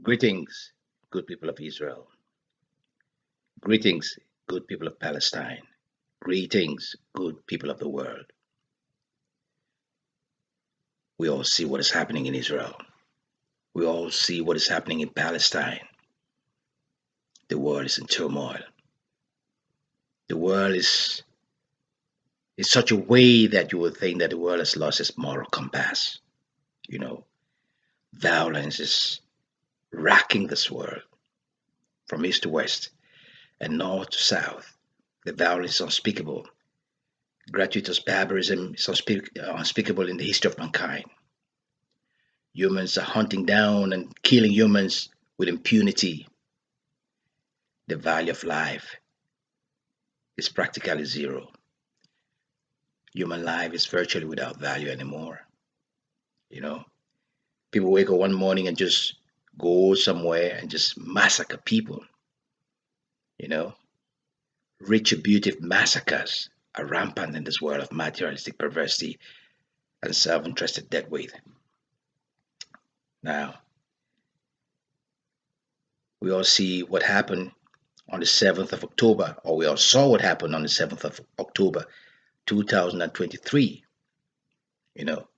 Greetings, good people of Israel. Greetings, good people of Palestine. Greetings, good people of the world. We all see what is happening in Israel. We all see what is happening in Palestine. The world is in turmoil. The world is in such a way that you would think that the world has lost its moral compass. You know, violence is racking this world from east to west and north to south. The violence is unspeakable. Gratuitous barbarism is unspeakable in the history of mankind. Humans are hunting down and killing humans with impunity. The value of life is practically zero. Human life is virtually without value anymore. You know, people wake up one morning and just go somewhere and just massacre people. You know, retributive massacres are rampant in this world of materialistic perversity and self-interested deadweight. Now, we all see what happened on the 7th of October, or we all saw what happened on the 7th of October 2023. You know,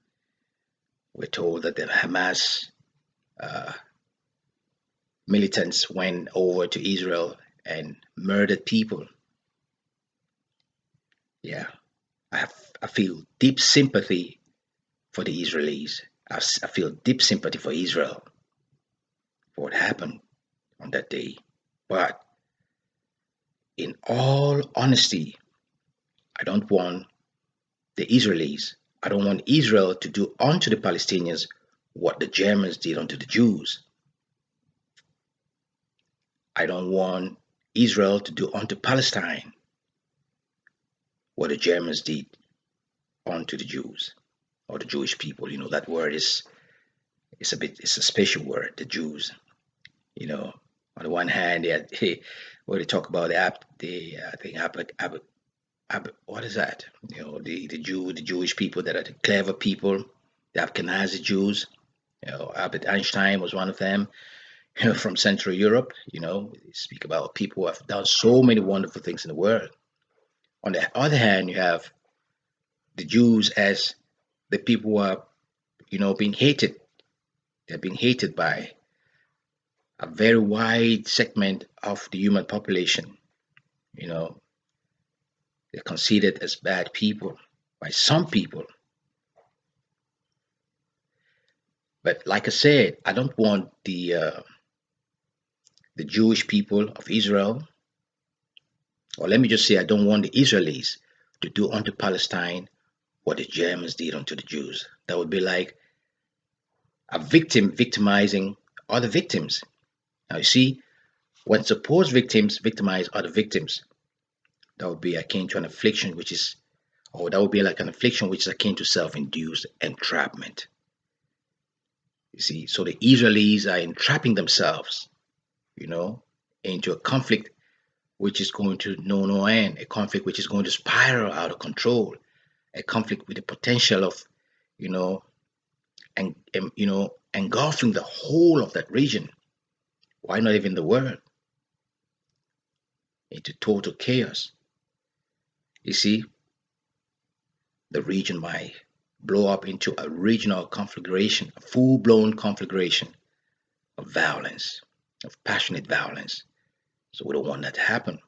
we're told that the Hamas uh, militants went over to Israel and murdered people. Yeah, I feel deep sympathy for the Israelis. I feel deep sympathy for Israel for what happened on that day. But in all honesty, I don't want the Israelis, I don't want Israel to do unto the Palestinians what the Germans did unto the Jews. I don't want Israel to do unto Palestine what the Germans did unto the Jews or the Jewish people. You know, that word is it's a special word, the Jews. You know, on the one hand, where they talk about the I think what is that? You know, the Jewish people that are the clever people, the Ashkenazi Jews. You know, Albert Einstein was one of them. You know, from Central Europe. You know, they speak about people who have done so many wonderful things in the world. On the other hand, you have the Jews as the people who are, being hated. They're being hated by a very wide segment of the human population. You know, they're considered as bad people by some people. But like I said, I don't want the Jewish people of Israel, or let me just say, I don't want the Israelis to do unto Palestine what the Germans did unto the Jews. That would be like a victim victimizing other victims. Now, you see, when supposed victims victimize other victims, that would be akin to an affliction, or that would be like an affliction which is akin to self induced entrapment. You see, so the Israelis are entrapping themselves, you know, into a conflict which is going to know no end, a conflict which is going to spiral out of control, a conflict with the potential of, you know, engulfing the whole of that region. Why not even the world into total chaos? You see, the region might blow up into a regional conflagration, a full-blown conflagration of violence, of passionate violence. So we don't want that to happen.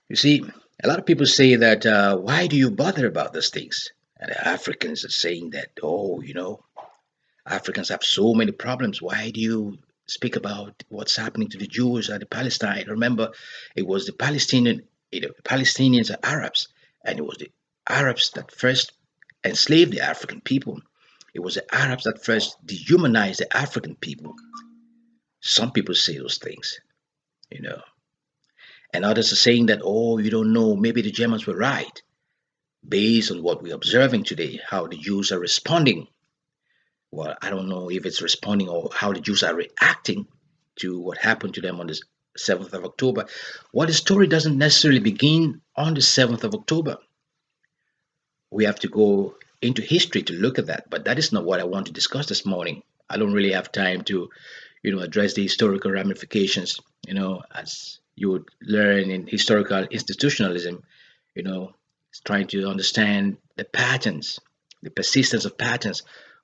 You see, a lot of people say that, why do you bother about these things? And the Africans are saying that, oh, Africans have so many problems. Why do you speak about what's happening to the Jews and the Palestine? Remember, it was the Palestinians are Arabs, and it was the Arabs that first enslaved the African people. It was the Arabs that first dehumanized the African people. Some people say those things, you know, and others are saying that, oh, you don't know, maybe the Germans were right, based on what we're observing today, how the Jews are responding. Well, I don't know if it's responding or how the Jews are reacting to what happened to them on the 7th of October. Well, the story doesn't necessarily begin on the 7th of October. We have to go into history to look at that, but that is not what I want to discuss this morning. I don't really have time to, address the historical ramifications, as you would learn in historical institutionalism, it's trying to understand the patterns, the persistence of patterns,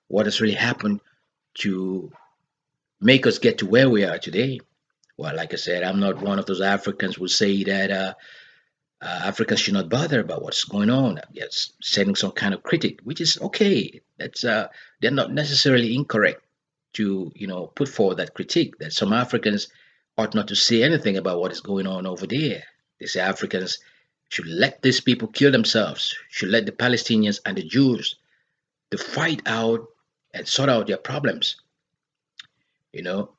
what has really happened to make us get to where we are today. Well, like I said, I'm not one of those Africans who say that Africans should not bother about what's going on. Yes, setting some kind of critic, which is okay. That's they're not necessarily incorrect to put forward that critique that some Africans ought not to say anything about what is going on over there. They say Africans should let these people kill themselves, should let the Palestinians and the Jews to fight out and sort out their problems. You know,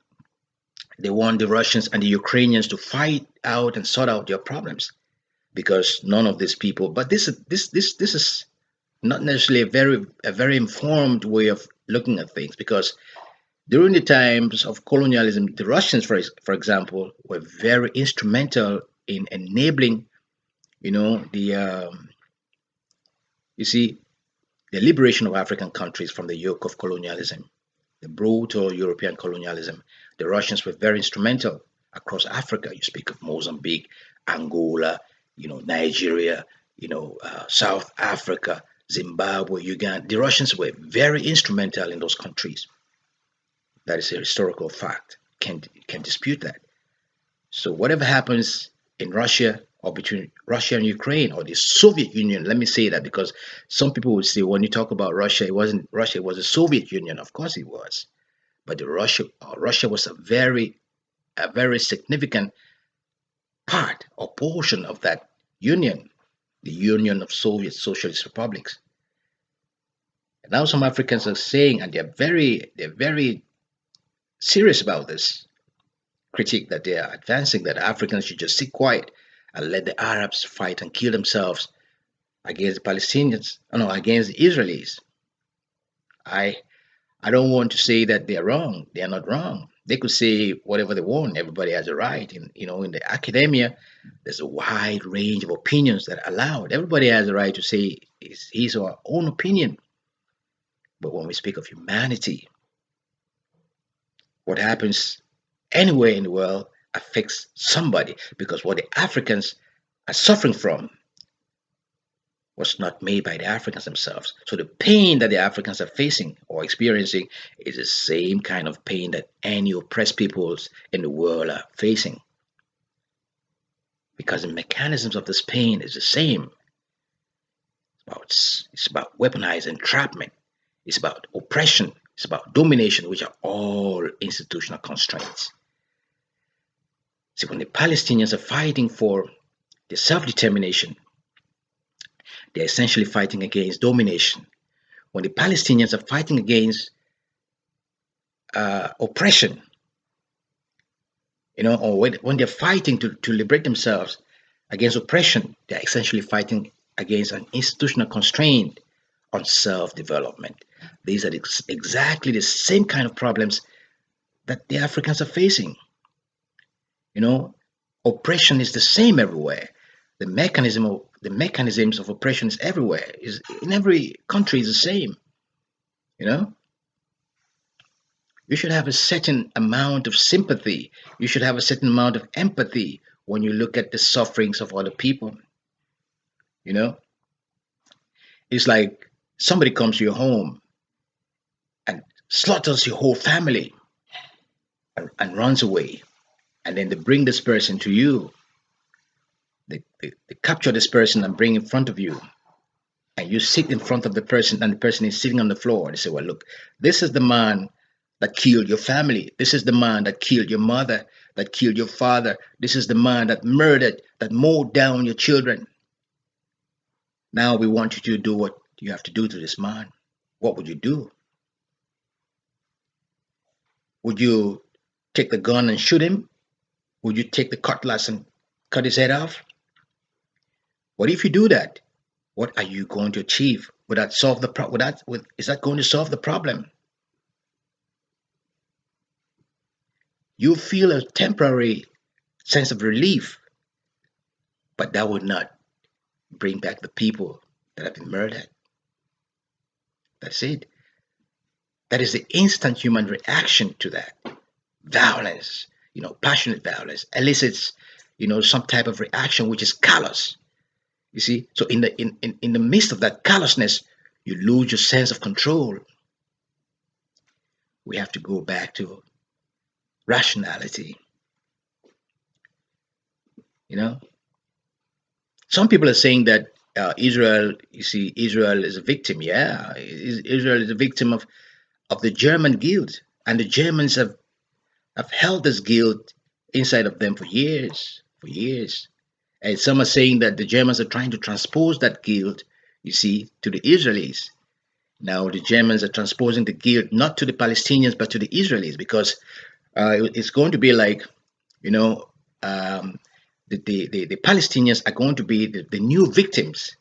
they want the Russians and the Ukrainians to fight out and sort out their problems because none of these people. But this is not necessarily a very informed way of looking at things because during the times of colonialism, the Russians, for example, were very instrumental in enabling, the you see, the liberation of African countries from the yoke of colonialism, the brutal European colonialism. The Russians were very instrumental across Africa. You speak of Mozambique, Angola, Nigeria, South Africa, Zimbabwe, Uganda. The Russians were very instrumental in those countries. That is a historical fact. Can dispute that. So whatever happens in Russia or between Russia and Ukraine or the Soviet Union, let me say that because some people would say when you talk about Russia, it wasn't Russia, it was the Soviet Union. Of course it was. But Russia was a very significant part or portion of that union, the Union of Soviet Socialist Republics. And now some Africans are saying, and they're very serious about this critique that they are advancing, that Africans should just sit quiet and let the Arabs fight and kill themselves against the Palestinians, no, against the Israelis. I I don't want to say that they're wrong. They are not wrong. They could say whatever they want. Everybody has a right. In in the academia, there's a wide range of opinions that are allowed. Everybody has a right to say his or her own opinion. But when we speak of humanity, what happens anywhere in the world affects somebody because what the Africans are suffering from was not made by the Africans themselves. So the pain that the Africans are facing or experiencing is the same kind of pain that any oppressed peoples in the world are facing. Because the mechanisms of this pain is the same. It's about weaponized entrapment. It's about oppression. It's about domination, which are all institutional constraints. See, when the Palestinians are fighting for their self-determination, they're essentially fighting against domination. When the Palestinians are fighting against oppression, or when they're fighting to liberate themselves against oppression, they're essentially fighting against an institutional constraint on self-development. These are exactly the same kind of problems that the Africans are facing. You know, oppression is the same everywhere. The mechanisms of oppression is everywhere. Is in every country is the same. You know, you should have a certain amount of sympathy. You should have a certain amount of empathy when you look at the sufferings of other people. You know, it's like somebody comes to your home and slaughters your whole family and runs away, and then they bring this person to you. They capture this person and bring in front of you, and you sit in front of the person, and the person is sitting on the floor. They say, "Well, look, this is the man that killed your family. This is the man that killed your mother, that killed your father. This is the man that murdered, that mowed down your children. Now we want you to do what you have to do to this man." What would you do? Would you take the gun and shoot him? Would you take the cutlass and cut his head off? What if you do that? What are you going to achieve? Would that solve the problem? Is that going to solve the problem? You feel a temporary sense of relief, but that would not bring back the people that have been murdered. That's it. That is the instant human reaction to that violence. Passionate violence elicits, some type of reaction which is callous. You see, so in the midst of that callousness, you lose your sense of control. We have to go back to rationality. You know, some people are saying that Israel, you see, Israel is a victim. Yeah, Israel is a victim of the German guilt, and the Germans have held this guilt inside of them for years. And some are saying that the Germans are trying to transpose that guilt, you see, to the Israelis. Now the Germans are transposing the guilt not to the Palestinians but to the Israelis, because it's going to be like, you know, um, the Palestinians are going to be the new victims.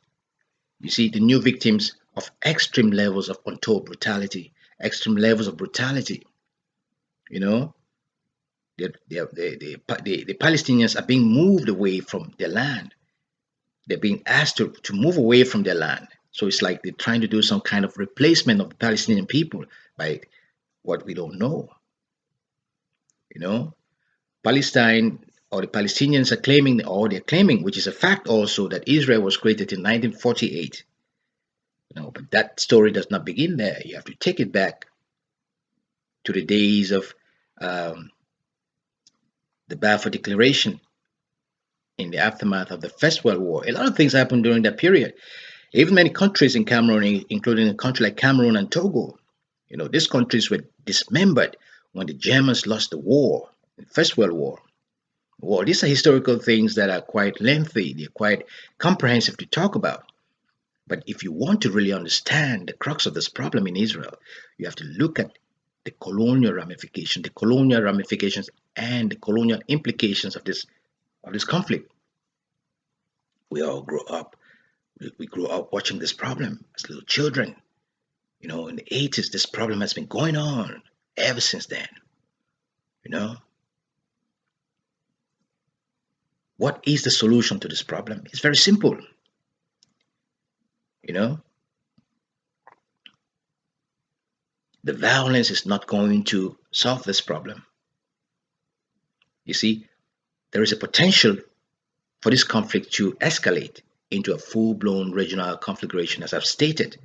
You see, the new victims of extreme levels of untold brutality, extreme levels of brutality. You know, the Palestinians are being moved away from their land. They're being asked to move away from their land. So it's like they're trying to do some kind of replacement of the Palestinian people by what we don't know. You know, Palestine or the Palestinians are claiming, or they're claiming, which is a fact also, that Israel was created in 1948. But that story does not begin there. You have to take it back to the days of um, the Balfour Declaration in the aftermath of the First World War. A lot of things happened during that period. Even many countries in Cameroon, including a country like Cameroon and Togo, these countries were dismembered when the Germans lost the war, the First World War. Well, these are historical things that are quite lengthy, they're quite comprehensive to talk about. But if you want to really understand the crux of this problem in Israel, you have to look at the colonial ramifications and the colonial implications of this conflict. We all grow up, we grew up watching this problem as little children. In the 80s, this problem has been going on ever since then. You know, what is the solution to this problem? It's very simple. You know, the violence is not going to solve this problem. You see, there is a potential for this conflict to escalate into a full blown regional conflagration, as I've stated,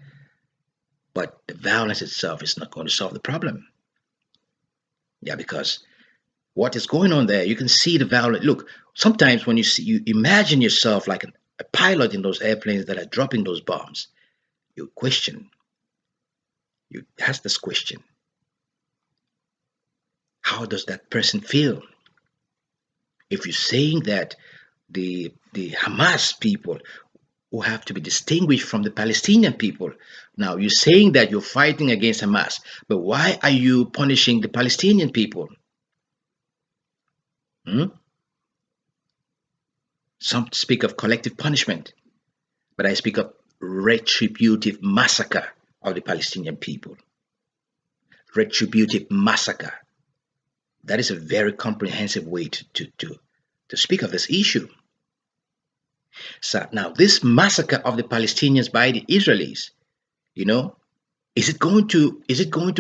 but the violence itself is not going to solve the problem. Yeah, because what is going on there, you can see the violence. Look, sometimes when you imagine yourself like a pilot in those airplanes that are dropping those bombs, you question, you ask this question: how does that person feel? If you're saying that the Hamas people who have to be distinguished from the Palestinian people, now you're saying that you're fighting against Hamas, but why are you punishing the Palestinian people? Hmm? Some speak of collective punishment, but I speak of retributive massacre of the Palestinian people. Retributive massacre. That is a very comprehensive way to speak of this issue. So now this massacre of the Palestinians by the Israelis, you know, is it going to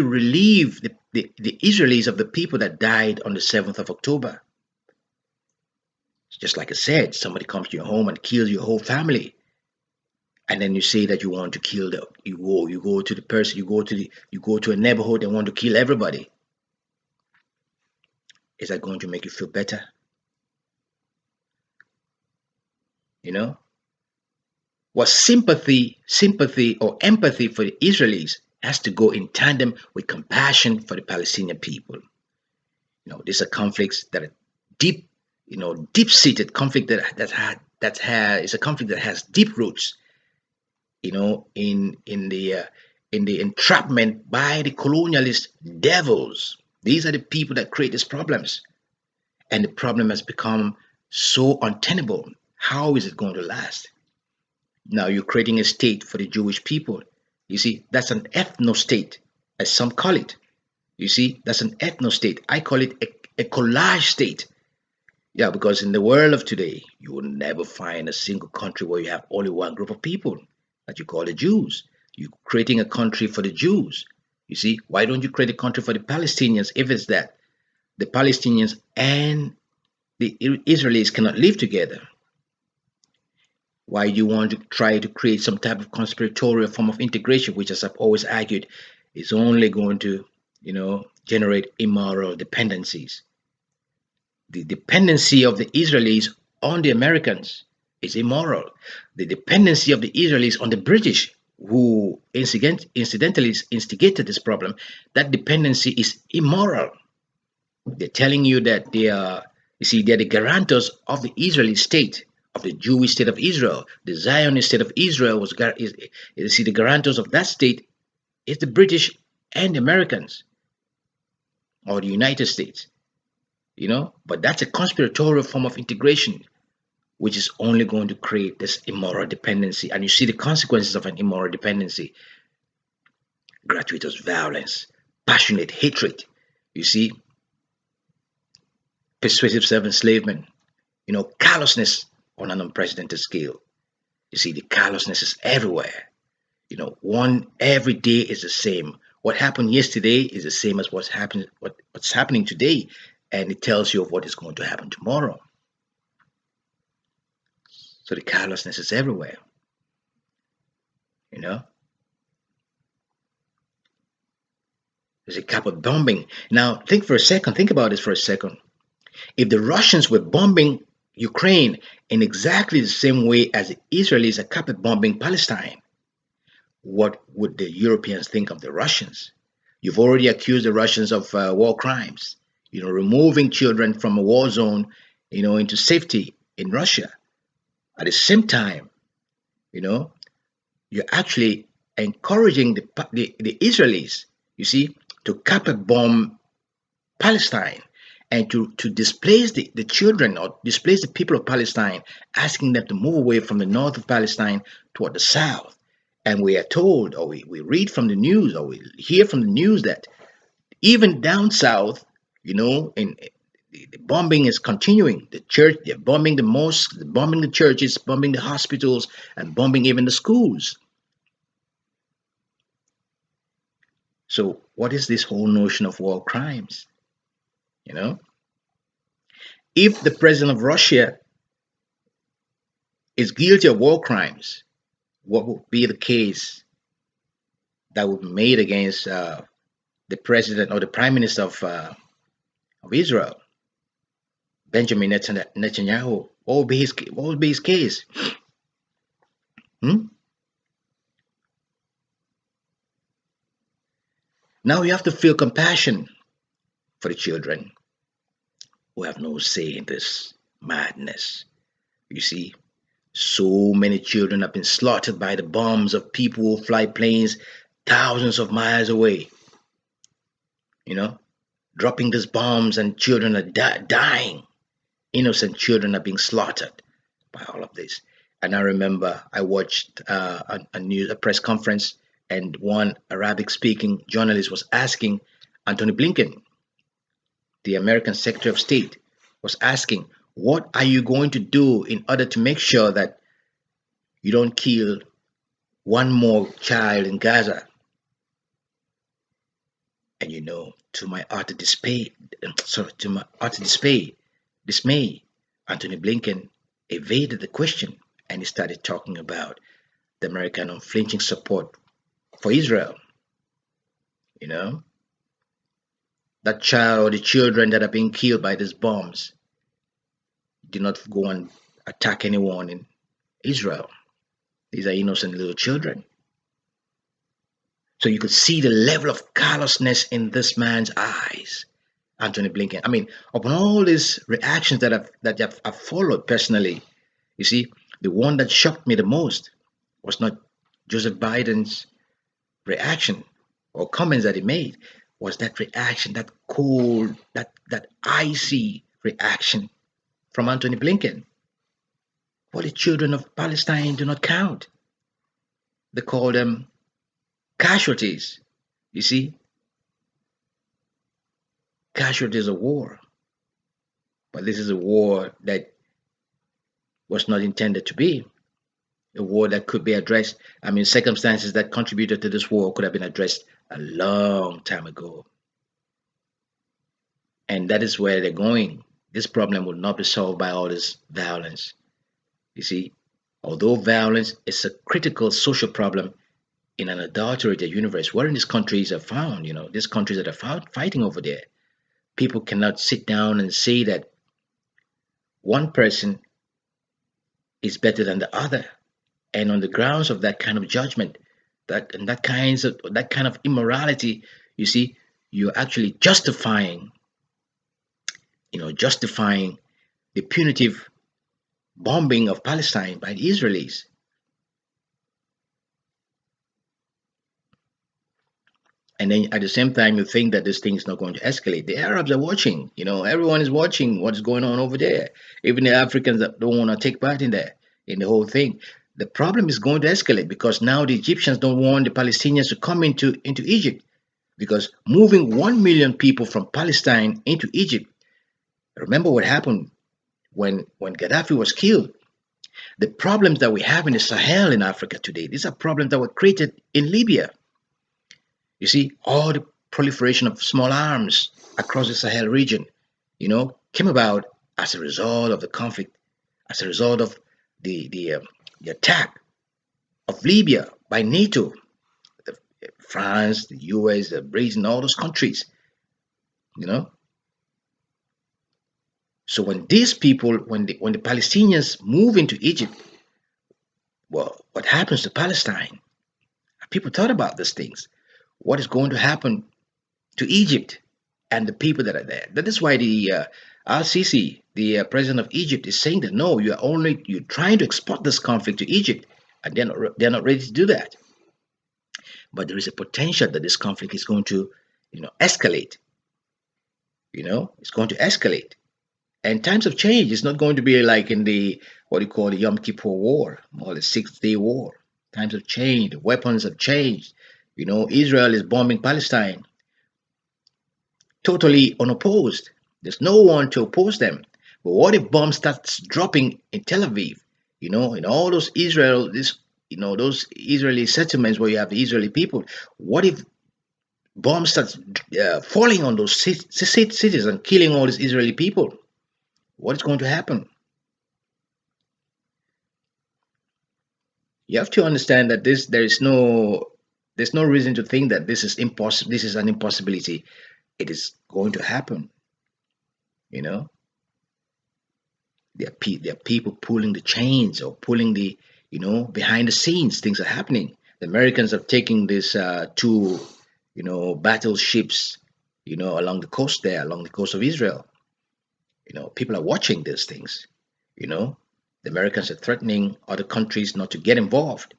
relieve the Israelis of the people that died on the 7th of October? Just like I said, somebody comes to your home and kills your whole family. And then you say that you want to kill the you go to the person, you go to a neighborhood and want to kill everybody. Is that going to make you feel better? You know? What sympathy or empathy for the Israelis has to go in tandem with compassion for the Palestinian people. These are conflicts that are deep, deep-seated conflict that is a conflict that has deep roots, in the entrapment by the colonialist devils. These are the people that create these problems, and the problem has become so untenable. How is it going to last? Now you're creating a state for the Jewish people. You see, that's an ethno state, as some call it. You see, that's an ethno state. I call it a collage state. Yeah, because in the world of today, you will never find a single country where you have only one group of people that you call the Jews. You're creating a country for the Jews. You see, why don't you create a country for the Palestinians if it's that the Palestinians and the Israelis cannot live together? Why do you want to try to create some type of conspiratorial form of integration, which, as I've always argued, is only going to, generate immoral dependencies? The dependency of the Israelis on the Americans is immoral. The dependency of the Israelis on the British, who incidentally instigated this problem, that dependency is immoral. They're telling you that they're the guarantors of the Israeli state, of the Jewish state of Israel. The Zionist state of Israel the guarantors of that state is the British and the Americans, or the United States. But that's a conspiratorial form of integration, which is only going to create this immoral dependency. And you see the consequences of an immoral dependency: gratuitous violence, passionate hatred. You see, persuasive self-enslavement, callousness on an unprecedented scale. You see, the callousness is everywhere. One every day is the same. What happened yesterday is the same as what's happening today, and it tells you of what is going to happen tomorrow. So the callousness is everywhere. There's a carpet bombing. Now, think about this for a second. If the Russians were bombing Ukraine in exactly the same way as the Israelis are carpet bombing Palestine, what would the Europeans think of the Russians? You've already accused the Russians of war crimes, removing children from a war zone, into safety in Russia. At the same time, you're actually encouraging the Israelis, you see, to carpet bomb Palestine and to displace the children, or displace the people of Palestine, asking them to move away from the north of Palestine toward the south. And we are told, or we read from the news, or we hear from the news, that even down south, in the bombing is continuing. They're bombing the mosques, bombing the churches, bombing the hospitals, and bombing even the schools. So what is this whole notion of war crimes? If the president of Russia is guilty of war crimes, what would be the case that would be made against the president or the prime minister of Israel, Benjamin Netanyahu? What would be his case? Hmm? Now you have to feel compassion for the children who have no say in this madness. You see, so many children have been slaughtered by the bombs of people who fly planes thousands of miles away. Dropping these bombs, and children are dying. Innocent children are being slaughtered by all of this. And I remember I watched a press conference, and one Arabic-speaking journalist was asking Anthony Blinken, the American Secretary of State, was asking, what are you going to do in order to make sure that you don't kill one more child in Gaza? And to my utter dismay, Anthony Blinken evaded the question, and he started talking about the American unflinching support for Israel. That child, or the children that are being killed by these bombs, did not go and attack anyone in Israel. These are innocent little children. So you could see the level of callousness in this man's eyes, Anthony Blinken. I mean, upon all these reactions that I've followed personally, you see, the one that shocked me the most was not Joseph Biden's reaction or comments that he made, was that reaction, that cold, that icy reaction from Anthony Blinken. Well, the children of Palestine do not count. They call them casualties. You see, casualties of war. But this is a war that was not intended to be a war that could be addressed. I mean, circumstances that contributed to this war could have been addressed a long time ago. And that is where they're going. This problem will not be solved by all this violence. You see, although violence is a critical social problem in an adulterated universe, wherein these countries are found, these countries that are found fighting over there, people cannot sit down and say that one person is better than the other. And on the grounds of that kind of judgment, that kind of immorality, you see, you're actually justifying the punitive bombing of Palestine by the Israelis. And then at the same time, you think that this thing is not going to escalate. The Arabs are watching. Everyone is watching what's going on over there. Even the Africans that don't want to take part in the whole thing. The problem is going to escalate because now the Egyptians don't want the Palestinians to come into Egypt, because moving 1 million people from Palestine into Egypt. Remember what happened when Gaddafi was killed. The problems that we have in the Sahel in Africa today, these are problems that were created in Libya. You see, all the proliferation of small arms across the Sahel region, came about as a result of the conflict, as a result of the attack of Libya by NATO, the, France, the US, the Britain, all those countries. You know. So when these people, when the Palestinians move into Egypt, well, what happens to Palestine? People thought about these things. What is going to happen to Egypt and the people that are there? That is why the Al-Sisi, the president of Egypt, is saying that no, you're trying to export this conflict to Egypt, and they're not ready to do that. But there is a potential that this conflict is going to, escalate. It's going to escalate. And times have changed. It's not going to be like in the what you call the Yom Kippur War or the 6 Day War. Times have changed. Weapons have changed. Israel is bombing Palestine totally unopposed. There's no one to oppose them. But what if bombs starts dropping in Tel Aviv? In all those those Israeli settlements where you have the Israeli people. What if bombs starts falling on those cities and killing all these Israeli people? What is going to happen? You have to understand that there's no reason to think that this is impossible. This is an impossibility. It is going to happen. You know, there are people pulling the chains or pulling the behind the scenes. Things are happening. The Americans have taken these two battleships along the coast there, along the coast of Israel. People are watching these things. You know, the Americans are threatening other countries not to get involved.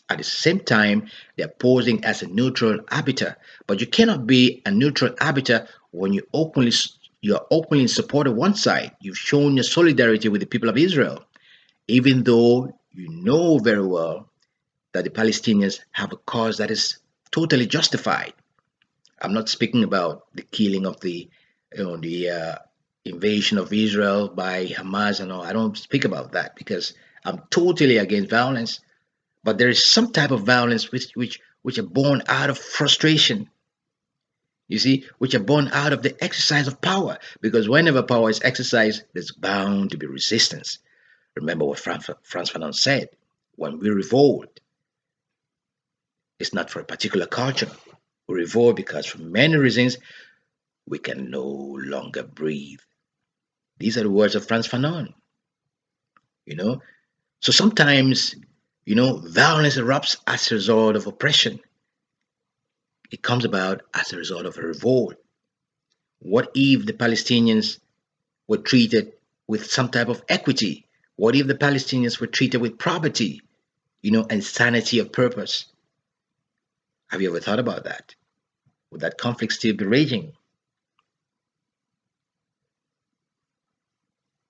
At the same time, they're posing as a neutral arbiter. But you cannot be a neutral arbiter when you're openly in support of one side. You've shown your solidarity with the people of Israel, even though you know very well that the Palestinians have a cause that is totally justified. I'm not speaking about the killing of the invasion of Israel by Hamas and all. I don't speak about that because I'm totally against violence. But there is some type of violence which are born out of frustration. You see, which are born out of the exercise of power. Because whenever power is exercised, there's bound to be resistance. Remember what Frantz Fanon said: when we revolt, it's not for a particular culture. We revolt because for many reasons we can no longer breathe. These are the words of Frantz Fanon. You know, so sometimes violence erupts as a result of oppression. It comes about as a result of a revolt. What if the Palestinians were treated with some type of equity? What if the Palestinians were treated with property, and sanity of purpose? Have you ever thought about that? Would that conflict still be raging?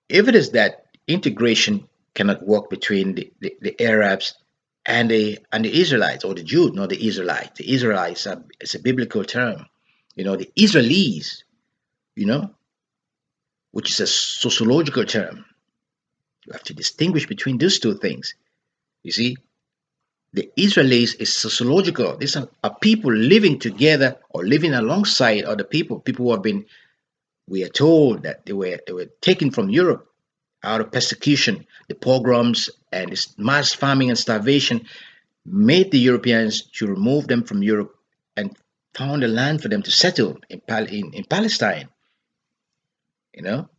If it is that integration cannot work between the Arabs and the Israelites, or the Jews, not the Israelites. The Israelites is a biblical term. The Israelis, you know, which is a sociological term. You have to distinguish between those two things. You see, The Israelis is sociological. These are people living together or living alongside other people who have been, we are told that they were taken from Europe out of persecution. The pogroms and this mass farming and starvation made the Europeans to remove them from Europe and found a land for them to settle in Palestine, you know.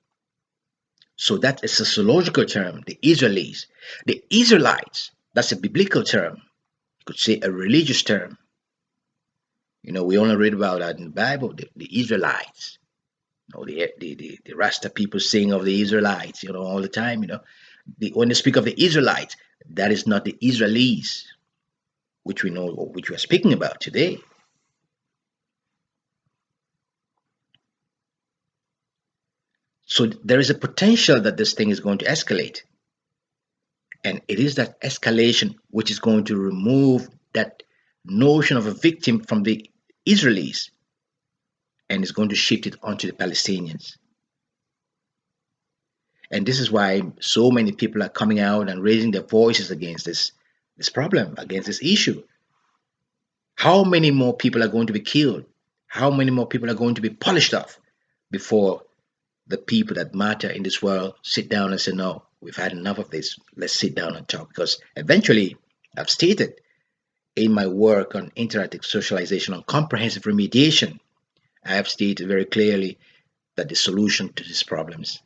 So that's a sociological term, the Israelis. The Israelites, that's a biblical term. You could say a religious term. We only read about that in the Bible, the Israelites. The Rasta people sing of the Israelites, all the time, when they speak of the Israelites, that is not the Israelis, which we know, or which we are speaking about today. So there is a potential that this thing is going to escalate. And it is that escalation which is going to remove that notion of a victim from the Israelis and is going to shift it onto the Palestinians. And this is why so many people are coming out and raising their voices against this problem, against this issue. How many more people are going to be killed? How many more people are going to be polished off before the people that matter in this world sit down and say, no, we've had enough of this. Let's sit down and talk. Because eventually, I've stated in my work on interactive socialization, on comprehensive remediation, I have stated very clearly that the solution to these problems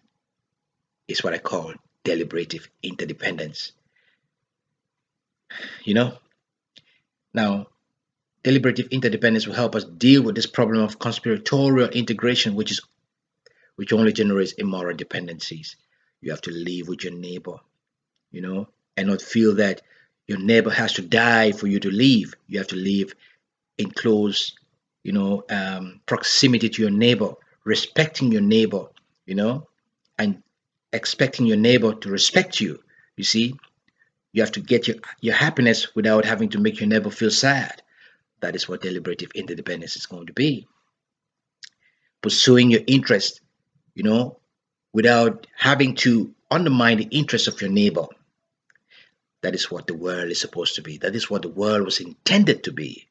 is what I call deliberative interdependence. You know, now, deliberative interdependence will help us deal with this problem of conspiratorial integration, which only generates immoral dependencies. You have to live with your neighbor, and not feel that your neighbor has to die for you to live. You have to live in close, proximity to your neighbor, respecting your neighbor, and expecting your neighbor to respect you. You see, you have to get your happiness without having to make your neighbor feel sad. That is what deliberative interdependence is going to be. Pursuing your interest, without having to undermine the interests of your neighbor. That is what the world is supposed to be. That is what the world was intended to be.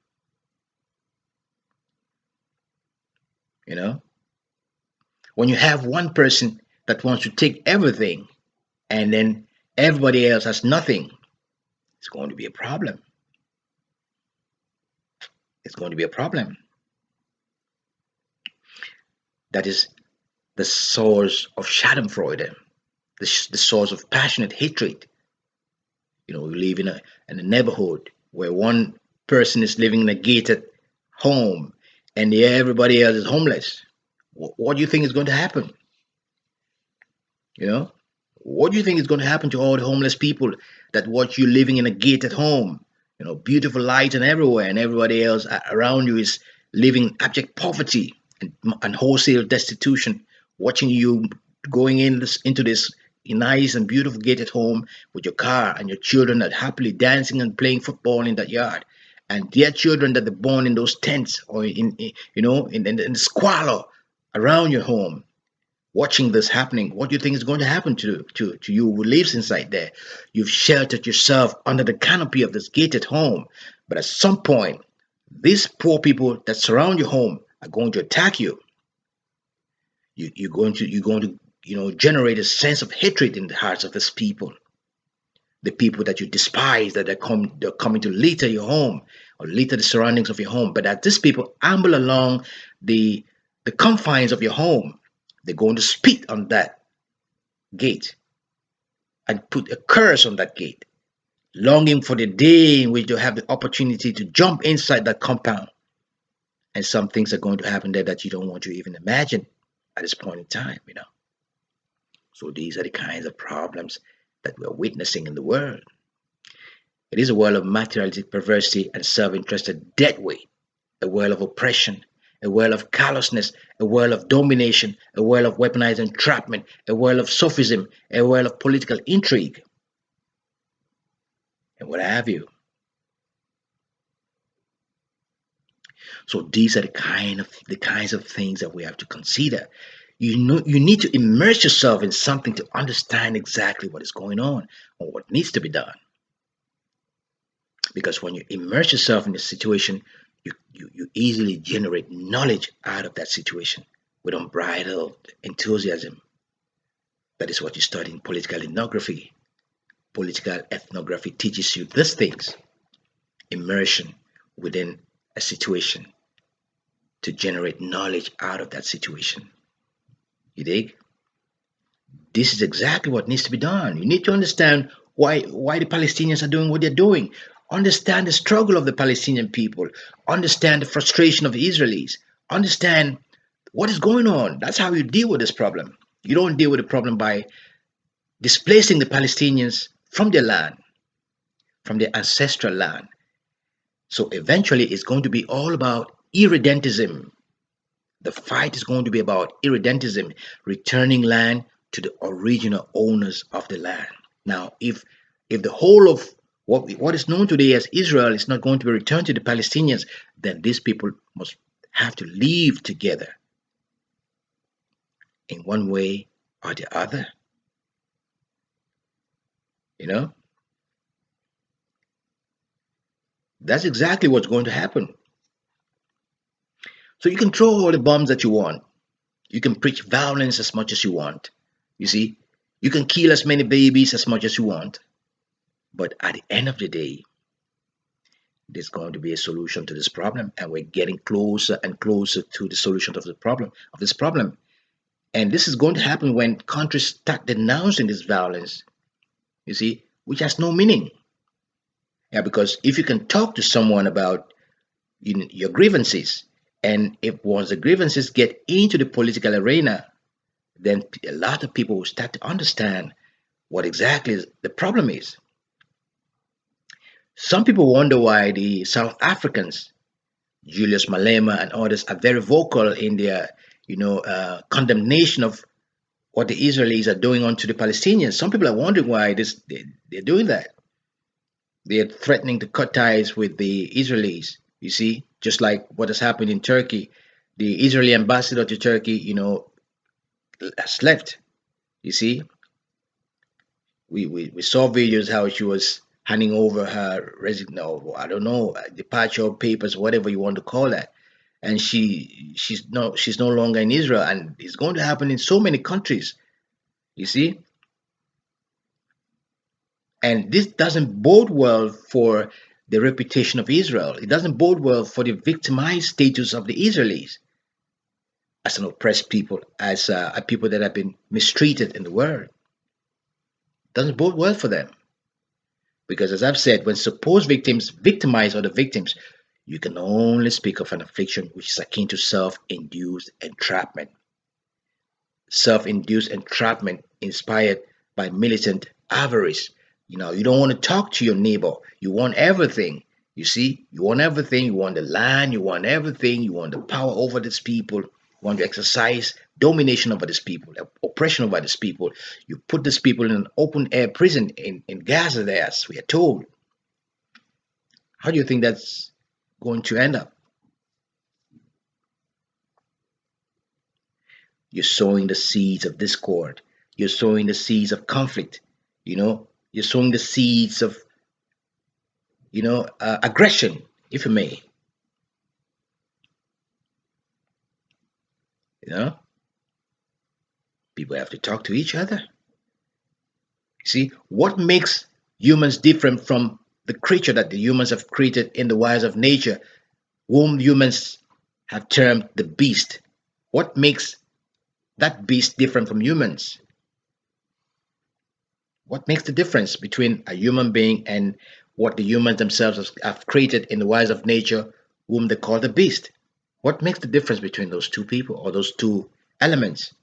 When you have one person that wants to take everything and then everybody else has nothing, it's going to be a problem. It's going to be a problem. That is the source of Schadenfreude, the source of passionate hatred. We live in a neighborhood where one person is living in a gated home and everybody else is homeless. What do you think is going to happen? What do you think is going to happen to all the homeless people that watch you living in a gated home? Beautiful lights and everywhere, and everybody else around you is living in abject poverty and wholesale destitution, watching you going into this nice and beautiful gated home with your car and your children that happily dancing and playing football in that yard, and their children that are born in those tents or in the squalor around your home. Watching this happening, what do you think is going to happen to you who lives inside there? You've sheltered yourself under the canopy of this gated home, but at some point, these poor people that surround your home are going to attack you. You're going to generate a sense of hatred in the hearts of these people, the people that you despise, that they're coming to litter your home or litter the surroundings of your home. But as these people amble along the confines of your home, they're going to spit on that gate and put a curse on that gate, longing for the day in which they'll have the opportunity to jump inside that compound. And some things are going to happen there that you don't want to even imagine at this point in time, So these are the kinds of problems that we're witnessing in the world. It is a world of materialistic perversity and self-interested debt weight, a world of oppression, a world of callousness, a world of domination, a world of weaponized entrapment, a world of sophism, a world of political intrigue, and what have you. So these are the kinds of things that we have to consider. You need to immerse yourself in something to understand exactly what is going on or what needs to be done. Because when you immerse yourself in the situation, you easily generate knowledge out of that situation with unbridled enthusiasm. That is what you study in political ethnography. Political ethnography teaches you these things: immersion within a situation to generate knowledge out of that situation. You dig? This is exactly what needs to be done. You need to understand why the Palestinians are doing what they're doing. Understand the struggle of the Palestinian people. Understand the frustration of the Israelis. Understand what is going on. That's how you deal with this problem. You don't deal with the problem by displacing the Palestinians from their land, from their ancestral land. So eventually it's going to be all about irredentism. The fight is going to be about irredentism, returning land to the original owners of the land. Now, if the whole of what is known today as Israel is not going to be returned to the Palestinians, then these people must have to live together in one way or the other. You know, that's exactly what's going to happen. So you can throw all the bombs that you want. You can preach violence as much as you want. You see, you can kill as many babies as much as you want. But at the end of the day, there's going to be a solution to this problem, and we're getting closer and closer to the solution of the problem of this problem. And this is going to happen when countries start denouncing this violence, you see, which has no meaning. Yeah, because if you can talk to someone about your grievances, and if once the grievances get into the political arena, then a lot of people will start to understand what exactly the problem is. Some people wonder why the South Africans, Julius Malema and others, are very vocal in their, condemnation of what the Israelis are doing onto the Palestinians. Some people are wondering why they're doing that. They're threatening to cut ties with the Israelis. You see, just like what has happened in Turkey. The Israeli ambassador to Turkey, has left. You see, we saw videos how she was handing over her no, I don't know, departure papers, whatever you want to call that, and she's no longer in Israel, and it's going to happen in so many countries. You see, and this doesn't bode well for the reputation of Israel. It doesn't bode well for the victimized status of the Israelis as an oppressed people, as a people that have been mistreated in the world. It doesn't bode well for them. Because as I've said, when supposed victims victimize other victims, you can only speak of an affliction which is akin to self-induced entrapment. Self-induced entrapment inspired by militant avarice. You don't want to talk to your neighbor. You want everything. You see, you want everything. You want the land. You want everything. You want the power over these people. You want to exercise domination over these people, oppression over these people. You put these people in an open air prison in Gaza, there, as we are told. How do you think that's going to end up? You're sowing the seeds of discord. You're sowing the seeds of conflict. You're sowing the seeds of, aggression, if you may. You know, people have to talk to each other. See, what makes humans different from the creature that the humans have created in the wilds of nature, whom humans have termed the beast? What makes that beast different from humans? What makes the difference between a human being and what the humans themselves have created in the wilds of nature, whom they call the beast? What makes the difference between those two people or those two elements?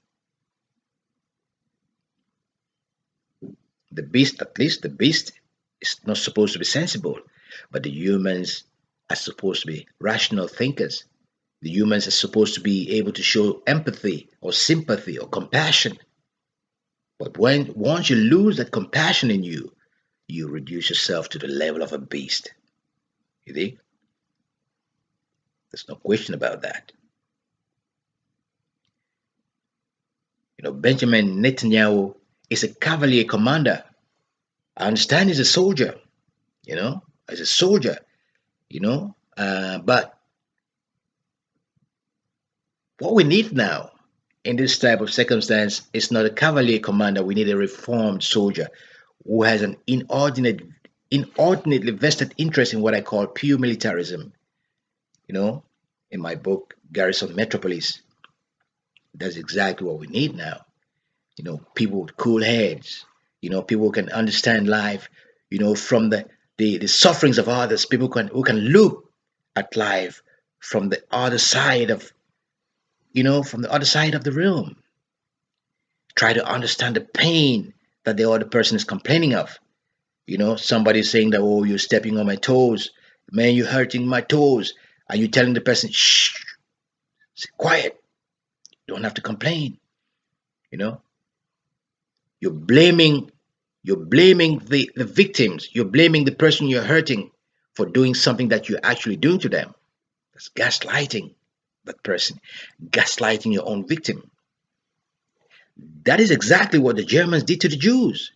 The beast, at least the beast, is not supposed to be sensible, but the humans are supposed to be rational thinkers. The humans are supposed to be able to show empathy or sympathy or compassion. But when once you lose that compassion in you, you reduce yourself to the level of a beast. You see? There's no question about that. Benjamin Netanyahu is a cavalier commander. I understand he's a soldier, you know. as a soldier, but what we need now in this type of circumstance is not a cavalier commander. We need a reformed soldier who has an inordinately vested interest in what I call pure militarism. You know, in my book, Garrison Metropolis, that's exactly what we need now. People with cool heads, people who can understand life, from the sufferings of others, people who can look at life from the other side of, from the other side of the room. Try to understand the pain that the other person is complaining of. Somebody saying that, oh, you're stepping on my toes, man, you're hurting my toes. Are you telling the person, shh, sit quiet, you don't have to complain? You know, you're blaming the victims. You're blaming the person you're hurting for doing something that you're actually doing to them. That's gaslighting that person, gaslighting your own victim. That is exactly what the Germans did to the Jews.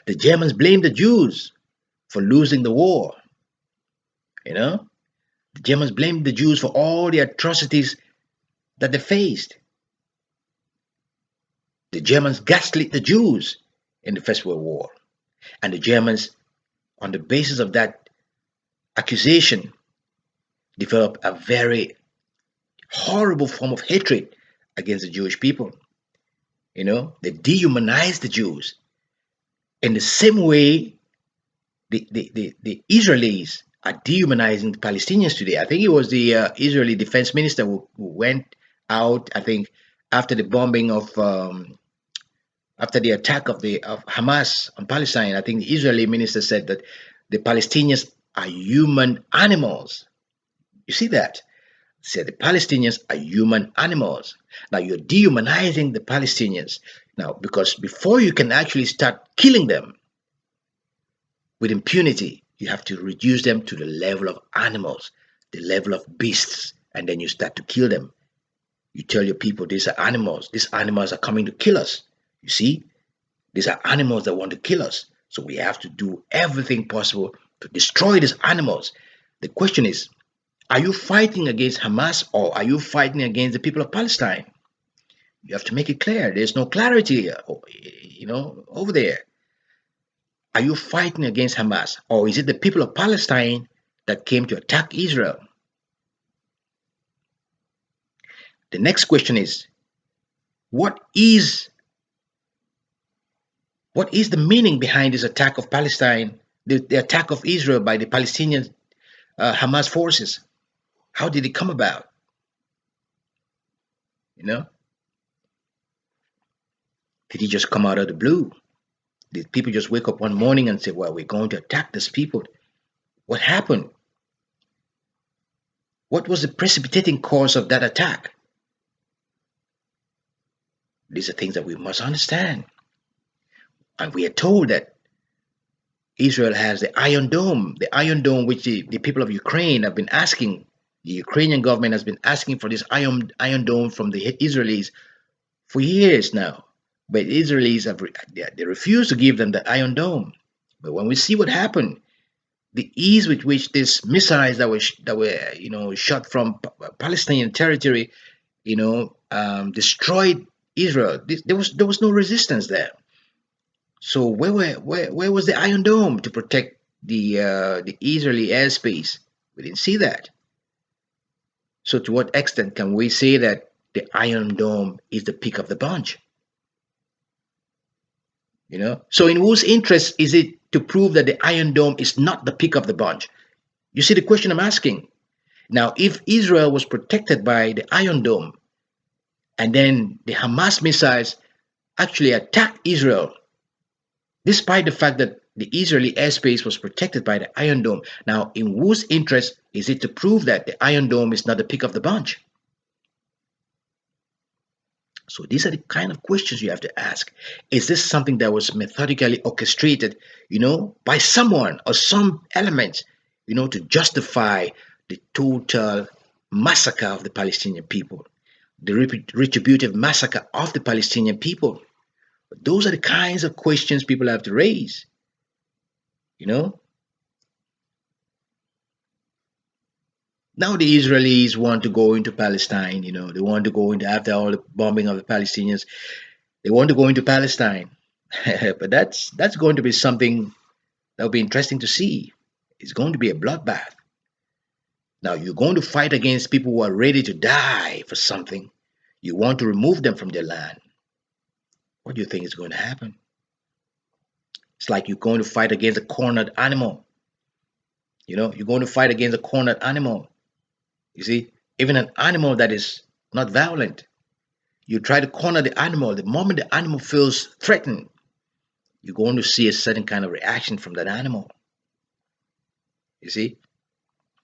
The Germans blamed the Jews for losing the war. You know, the Germans blamed the Jews for all the atrocities that they faced. The Germans gaslit the Jews in the First World War. And the Germans, on the basis of that accusation, developed a very horrible form of hatred against the Jewish people. They dehumanized the Jews in the same way the Israelis are dehumanizing the Palestinians today. I think it was the Israeli defense minister who went out, I think, after the bombing of after the attack of Hamas on Palestine. I think the Israeli minister said that the Palestinians are human animals. You see that? Said the Palestinians are human animals. Now you're dehumanizing the Palestinians. Now, because before you can actually start killing them with impunity, you have to reduce them to the level of animals, the level of beasts, and then you start to kill them. You tell your people these are animals. These animals are coming to kill us. You see, these are animals that want to kill us. So we have to do everything possible to destroy these animals. The question is, are you fighting against Hamas or are you fighting against the people of Palestine? You have to make it clear. There's no clarity, over there. Are you fighting against Hamas or is it the people of Palestine that came to attack Israel? The next question is, what is the meaning behind this attack of Palestine, the attack of Israel by the Palestinian Hamas forces? How did it come about? Did it just come out of the blue? Did people just wake up one morning and say, well, we're going to attack these people? What happened? What was the precipitating cause of that attack? These are things that we must understand. And we are told that Israel has the Iron Dome which the people of Ukraine have been asking. The Ukrainian government has been asking for this Iron Dome from the Israelis for years now. But the Israelis they refuse to give them the Iron Dome. But when we see what happened, the ease with which these missiles that were shot from Palestinian territory, destroyed Israel. There was no resistance there. So where was the Iron Dome to protect the Israeli airspace? We didn't see that. So to what extent can we say that the Iron Dome is the pick of the bunch? So in whose interest is it to prove that the Iron Dome is not the pick of the bunch? You see the question I'm asking? Now, if Israel was protected by the Iron Dome, and then the Hamas missiles actually attacked Israel, despite the fact that the Israeli airspace was protected by the Iron Dome, now in whose interest is it to prove that the Iron Dome is not the pick of the bunch? So these are the kind of questions you have to ask. Is this something that was methodically orchestrated, by someone or some element, to justify the total massacre of the Palestinian people, the retributive massacre of the Palestinian people? Those are the kinds of questions people have to raise. Now the Israelis want to go into Palestine. They want to go into after all the bombing of the Palestinians. They want to go into Palestine, but that's going to be something that will be interesting to see. It's going to be a bloodbath. Now you're going to fight against people who are ready to die for something. You want to remove them from their land. What do you think is going to happen? It's like you're going to fight against a cornered animal. You're going to fight against a cornered animal. You see, even an animal that is not violent, you try to corner the animal. The moment the animal feels threatened, you're going to see a certain kind of reaction from that animal. You see,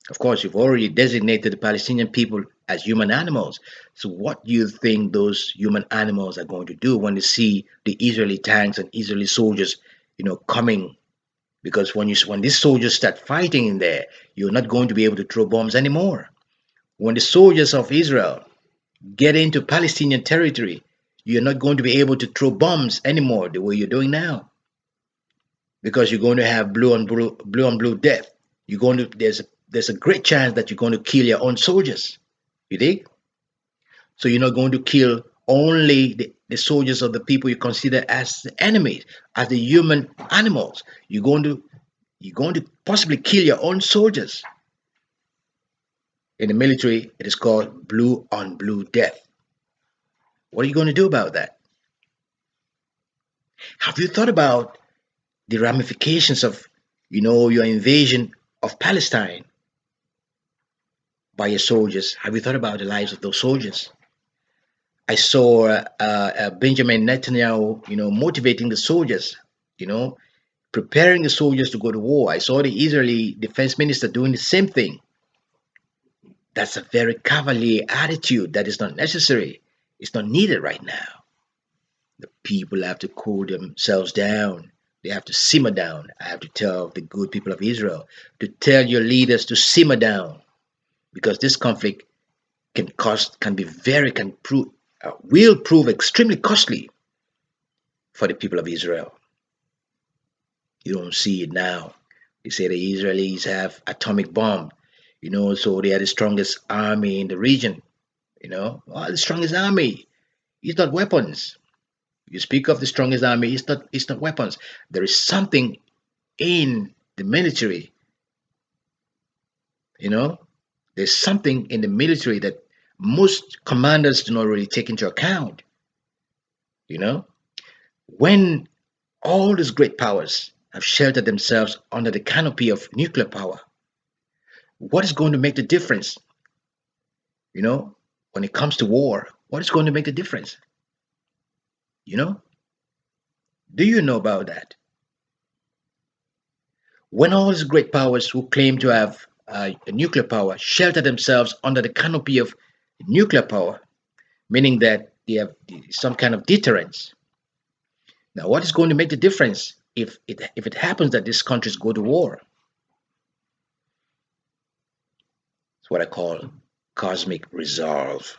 of course, you've already designated the Palestinian people as human animals. So, what do you think those human animals are going to do when they see the Israeli tanks and Israeli soldiers, coming? Because when these soldiers start fighting in there, you're not going to be able to throw bombs anymore. When the soldiers of Israel get into Palestinian territory, you're not going to be able to throw bombs anymore the way you're doing now, because you're going to have blue on blue death. You're going to there's a great chance that you're going to kill your own soldiers. You think? So you're not going to kill only the soldiers of the people you consider as the enemies, as the human animals. You're going to possibly kill your own soldiers. In the military, it is called blue on blue death. What are you going to do about that? Have you thought about the ramifications of, your invasion of Palestine by your soldiers? Have you thought about the lives of those soldiers? I saw Benjamin Netanyahu, motivating the soldiers, you know, preparing the soldiers to go to war. I saw the Israeli defense minister doing the same thing. That's a very cavalier attitude that is not necessary. It's not needed right now. The people have to cool themselves down. They have to simmer down. I have to tell the good people of Israel to tell your leaders to simmer down, because this conflict will prove extremely costly for the people of Israel. You don't see it now. They say the Israelis have atomic bomb, so they are the strongest army in the region. The strongest army. It's not weapons. You speak of the strongest army. It's not weapons. There is something in the military. You know, there's something in the military that most commanders do not really take into account. You know, when all these great powers have sheltered themselves under the canopy of nuclear power, what is going to make the difference? You know, when it comes to war, what is going to make the difference? You know, do you know about that? When all these great powers who claim to have nuclear power shelter themselves under the canopy of nuclear power, meaning that they have some kind of deterrence. Now, what is going to make the difference if it happens that these countries go to war? It's what I call cosmic resolve.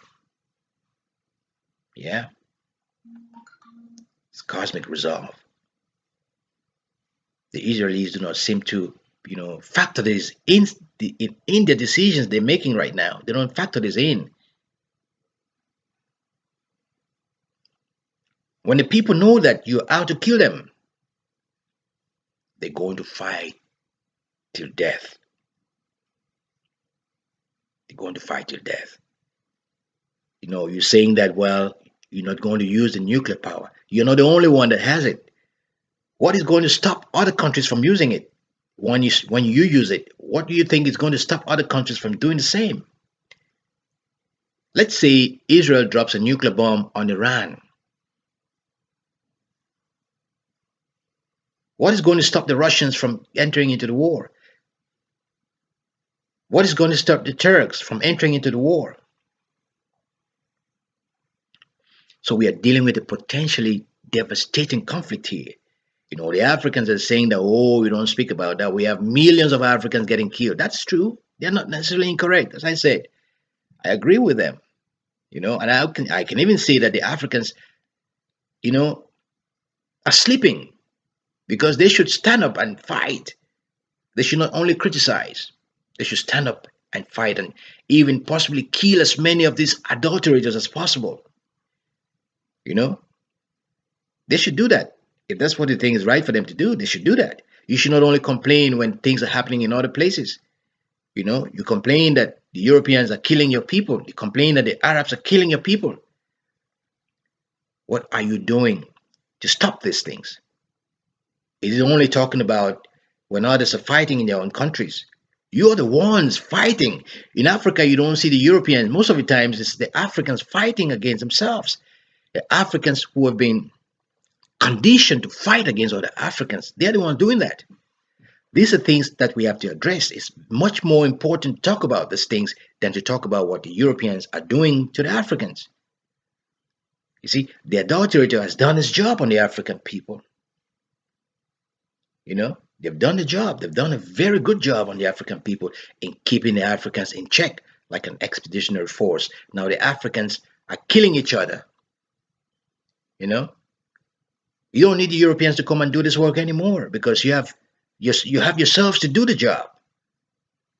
Yeah, it's cosmic resolve. The Israelis do not seem to, factor this in the decisions they're making right now. They don't factor this in. When the people know that you're out to kill them, they're going to fight till death. They're going to fight till death. You're saying that, well, you're not going to use the nuclear power. You're not the only one that has it. What is going to stop other countries from using it? When you use it, what do you think is going to stop other countries from doing the same? Let's say Israel drops a nuclear bomb on Iran. What is going to stop the Russians from entering into the war? What is going to stop the Turks from entering into the war? So we are dealing with a potentially devastating conflict here. The Africans are saying that, oh, we don't speak about that. We have millions of Africans getting killed. That's true. They're not necessarily incorrect. As I said, I agree with them. And I can even say that the Africans, you know, are sleeping, because they should stand up and fight. They should not only criticize, they should stand up and fight and even possibly kill as many of these adulterators as possible. You know, they should do that. If that's what they think is right for them to do, they should do that. You should not only complain when things are happening in other places. You complain that the Europeans are killing your people. You complain that the Arabs are killing your people. What are you doing to stop these things? Is it only talking about when others are fighting in their own countries? You're the ones fighting. In Africa, you don't see the Europeans. Most of the times, it's the Africans fighting against themselves. The Africans who have been conditioned to fight against other Africans, they're the ones doing that. These are things that we have to address. It's much more important to talk about these things than to talk about what the Europeans are doing to the Africans. You see, the adulterator has done his job on the African people. They've done the job. They've done a very good job on the African people in keeping the Africans in check like an expeditionary force. Now the Africans are killing each other. You know, you don't need the Europeans to come and do this work anymore because you have yourselves to do the job.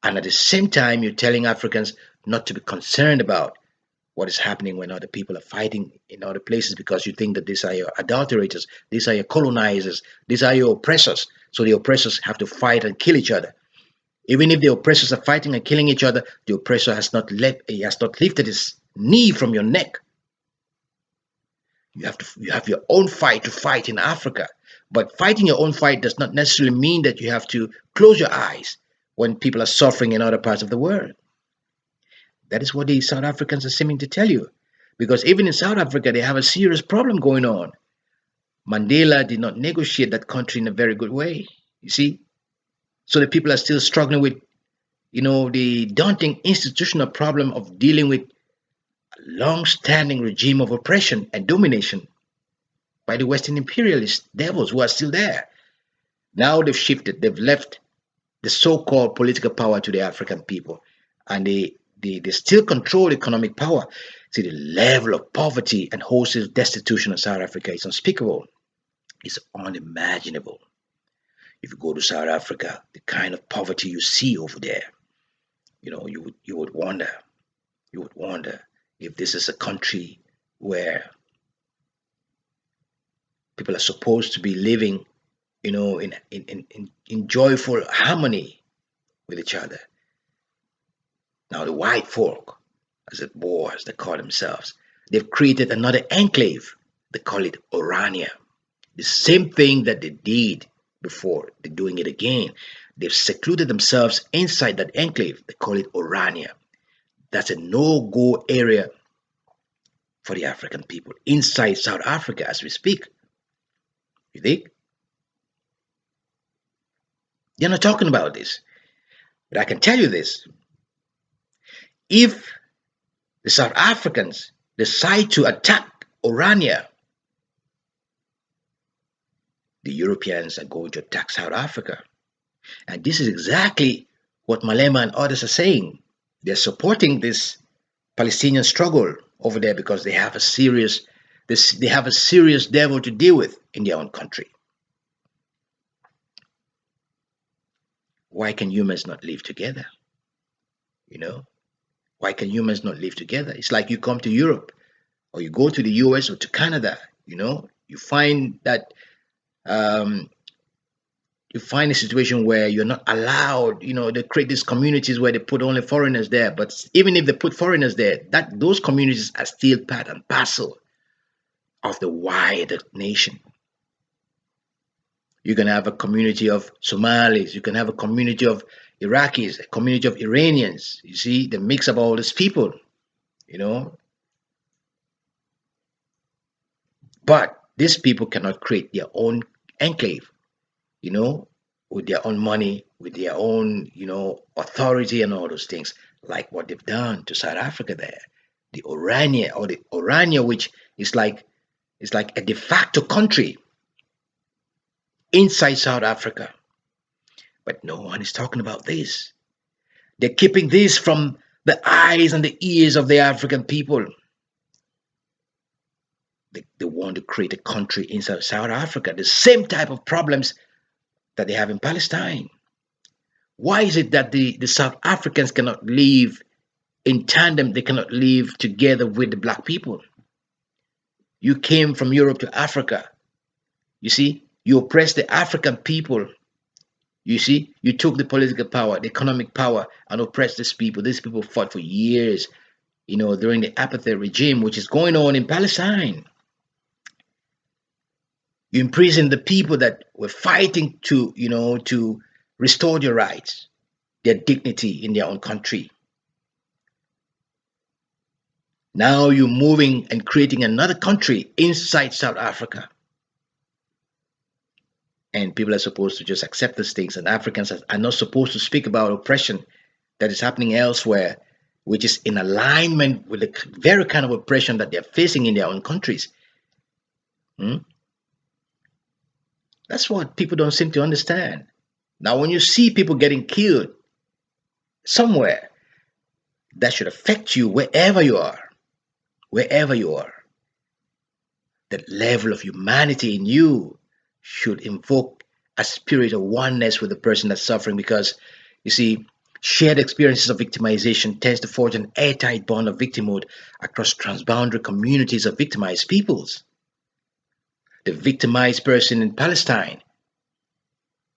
And at the same time, you're telling Africans not to be concerned about what is happening when other people are fighting in other places because you think that these are your adulterators, these are your colonizers, these are your oppressors. So the oppressors have to fight and kill each other. Even if the oppressors are fighting and killing each other, the oppressor has not lifted his knee from your neck. You have your own fight to fight in Africa. But fighting your own fight does not necessarily mean that you have to close your eyes when people are suffering in other parts of the world. That is what the South Africans are seeming to tell you. Because even in South Africa, they have a serious problem going on. Mandela did not negotiate that country in a very good way, you see. So the people are still struggling with, the daunting institutional problem of dealing with a long-standing regime of oppression and domination by the Western imperialist devils who are still there. Now they've shifted, they've left the so-called political power to the African people. And they still control economic power. See, the level of poverty and wholesale destitution in South Africa is unspeakable. It's unimaginable. If you go to South Africa, the kind of poverty you see over there, you would wonder if this is a country where people are supposed to be living, in joyful harmony with each other. Now, the white folk, as it Boers, they call themselves, they've created another enclave. They call it Orania. The same thing that they did before, they're doing it again. They've secluded themselves inside that enclave. They call it Orania. That's a no-go area for the African people inside South Africa as we speak. You think? They're not talking about this. But I can tell you this. If the South Africans decide to attack Orania, the Europeans are going to attack South Africa. And this is exactly what Malema and others are saying. They're supporting this Palestinian struggle over there because they have a serious devil to deal with in their own country. Why can humans not live together? Why can humans not live together? It's like you come to Europe or you go to the US or to Canada, you find that you find a situation where you're not allowed, they create these communities where they put only foreigners there. But even if they put foreigners there, those communities are still part and parcel of the wider nation. You can have a community of Somalis, you can have a community of Iraqis, a community of Iranians. You see, the mix of all these people, But these people cannot create their own enclave, with their own money, with their own, authority and all those things, like what they've done to South Africa there. The Orania, which is like a de facto country inside South Africa. But no one is talking about this. They're keeping this from the eyes and the ears of the African people. They want to create a country inside South Africa, the same type of problems that they have in Palestine. Why is it that the South Africans cannot live in tandem? They cannot live together with the black people. You came from Europe to Africa. You see, you oppressed the African people. You see, you took the political power, the economic power, and oppressed these people. These people fought for years, during the apartheid regime, which is going on in Palestine. You imprison the people that were fighting to restore their rights, their dignity in their own country. Now you're moving and creating another country inside South Africa. And people are supposed to just accept these things, and Africans are not supposed to speak about oppression that is happening elsewhere, which is in alignment with the very kind of oppression that they're facing in their own countries. Hmm? That's what people don't seem to understand. Now, when you see people getting killed somewhere, that should affect you wherever you are. Wherever you are. That level of humanity in you should invoke a spirit of oneness with the person that's suffering, because you see, shared experiences of victimization tends to forge an airtight bond of victimhood across transboundary communities of victimized peoples. The victimized person in Palestine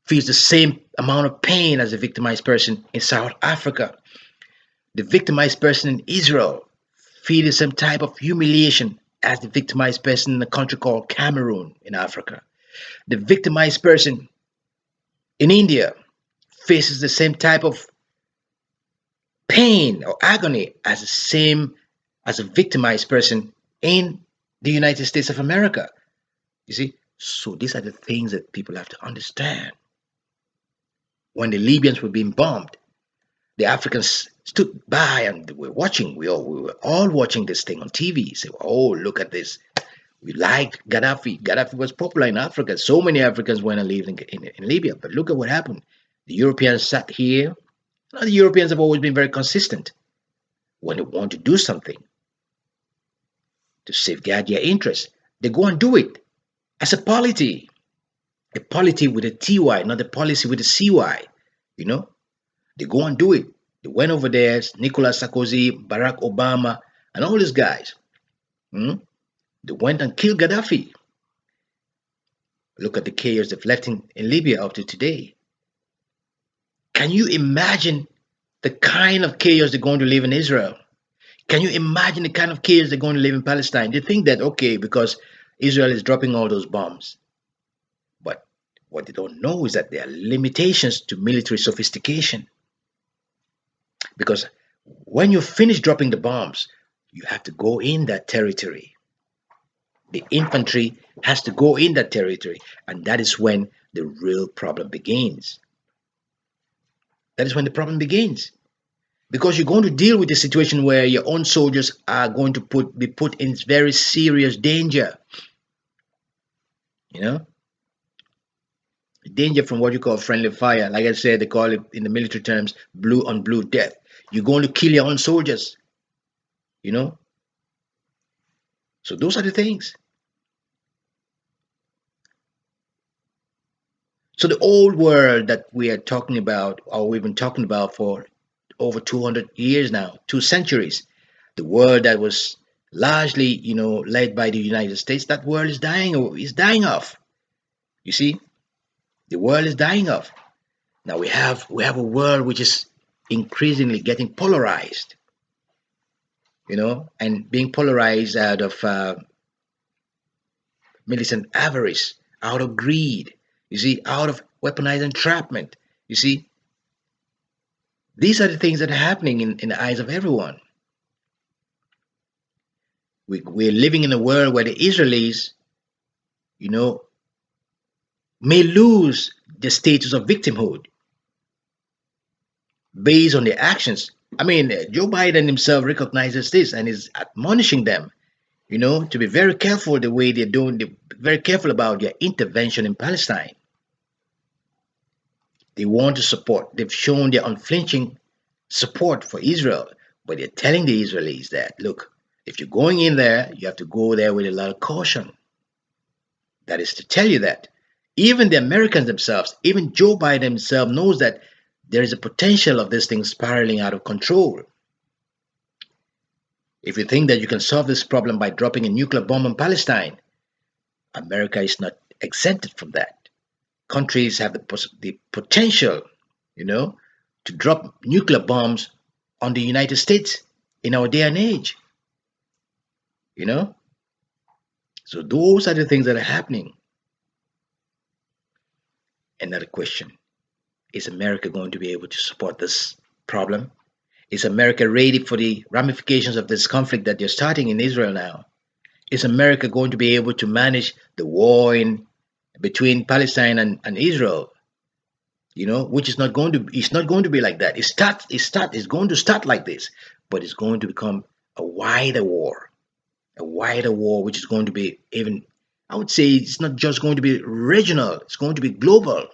feels the same amount of pain as the victimized person in South Africa. The victimized person in Israel feels the same type of humiliation as the victimized person in a country called Cameroon in Africa. The victimized person in India faces the same type of pain or agony as the same as a victimized person in the United States of America. You see, so these are the things that people have to understand. When the Libyans were being bombed, the Africans stood by and were watching. We were all watching this thing on TV. Say, oh, look at this. We liked Gaddafi. Gaddafi was popular in Africa. So many Africans went and lived in Libya. But look at what happened. The Europeans sat here. Now, the Europeans have always been very consistent when they want to do something to safeguard their interests. They go and do it as a polity with a TY, not a policy with a CY. You know, they go and do it. They went over there, Nicolas Sarkozy, Barack Obama, and all these guys. Hmm? They went and killed Gaddafi. Look at the chaos they've left in Libya up to today. Can you imagine the kind of chaos they're going to live in Israel? Can you imagine the kind of chaos they're going to live in Palestine? They think that, okay, because Israel is dropping all those bombs. But what they don't know is that there are limitations to military sophistication. Because when you finish dropping the bombs, you have to go in that territory. The infantry has to go in that territory, and that is when the real problem begins. That is when the problem begins. Because you're going to deal with a situation where your own soldiers are going to be put in very serious danger. You know? Danger from what you call friendly fire. Like I said, they call it in the military terms blue on blue death. You're going to kill your own soldiers. You know? So those are the things. So the old world that we are talking about, or we've been talking about for over 200 years now, 2 centuries, the world that was largely, led by the United States, that world is dying off. You see, the world is dying off. Now we have a world which is increasingly getting polarized, and being polarized out of militant avarice, out of greed, you see, out of weaponized entrapment. You see, these are the things that are happening in the eyes of everyone. We're living in a world where the Israelis, may lose the status of victimhood based on their actions. I mean, Joe Biden himself recognizes this and is admonishing them, to be very careful the way they're doing, very careful about their intervention in Palestine. They want to support. They've shown their unflinching support for Israel, but they're telling the Israelis that, look, if you're going in there, you have to go there with a lot of caution. That is to tell you that even the Americans themselves, even Joe Biden himself knows that there is a potential of this thing spiraling out of control. If you think that you can solve this problem by dropping a nuclear bomb on Palestine, America is not exempted from that. Countries have the potential, you know, to drop nuclear bombs on the United States in our day and age, you know. So those are the things that are happening. Another question: is America going to be able to support this problem? Is America ready for the ramifications of this conflict that you're starting in Israel now? Is America going to be able to manage the war in between Palestine and Israel? Which is not going to it's not going to be like that. It's going to start like this, but it's going to become a wider war, which is going to be even. I would say it's not just going to be regional; it's going to be global.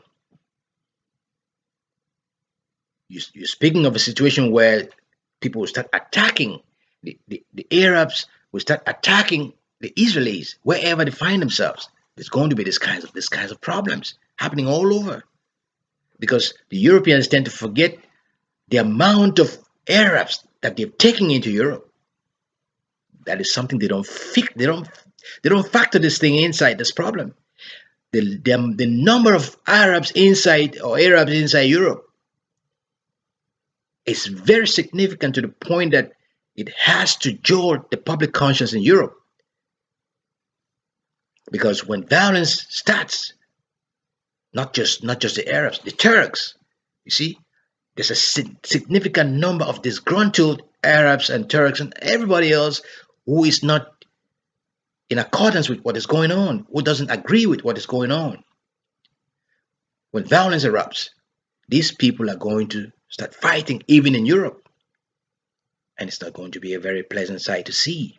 You're speaking of a situation where people will start attacking the Arabs, will start attacking the Israelis wherever they find themselves. There's going to be this kinds of problems happening all over because the Europeans tend to forget the amount of Arabs that they've taken into Europe. That is something they don't fix. They don't factor this thing inside this problem. The number of Arabs inside Europe is very significant to the point that it has to jolt the public conscience in Europe. Because when violence starts, not just the Arabs, the Turks, you see, there's a significant number of disgruntled Arabs and Turks and everybody else who is not in accordance with what is going on, who doesn't agree with what is going on. When violence erupts, these people are going to start fighting even in Europe. And it's not going to be a very pleasant sight to see.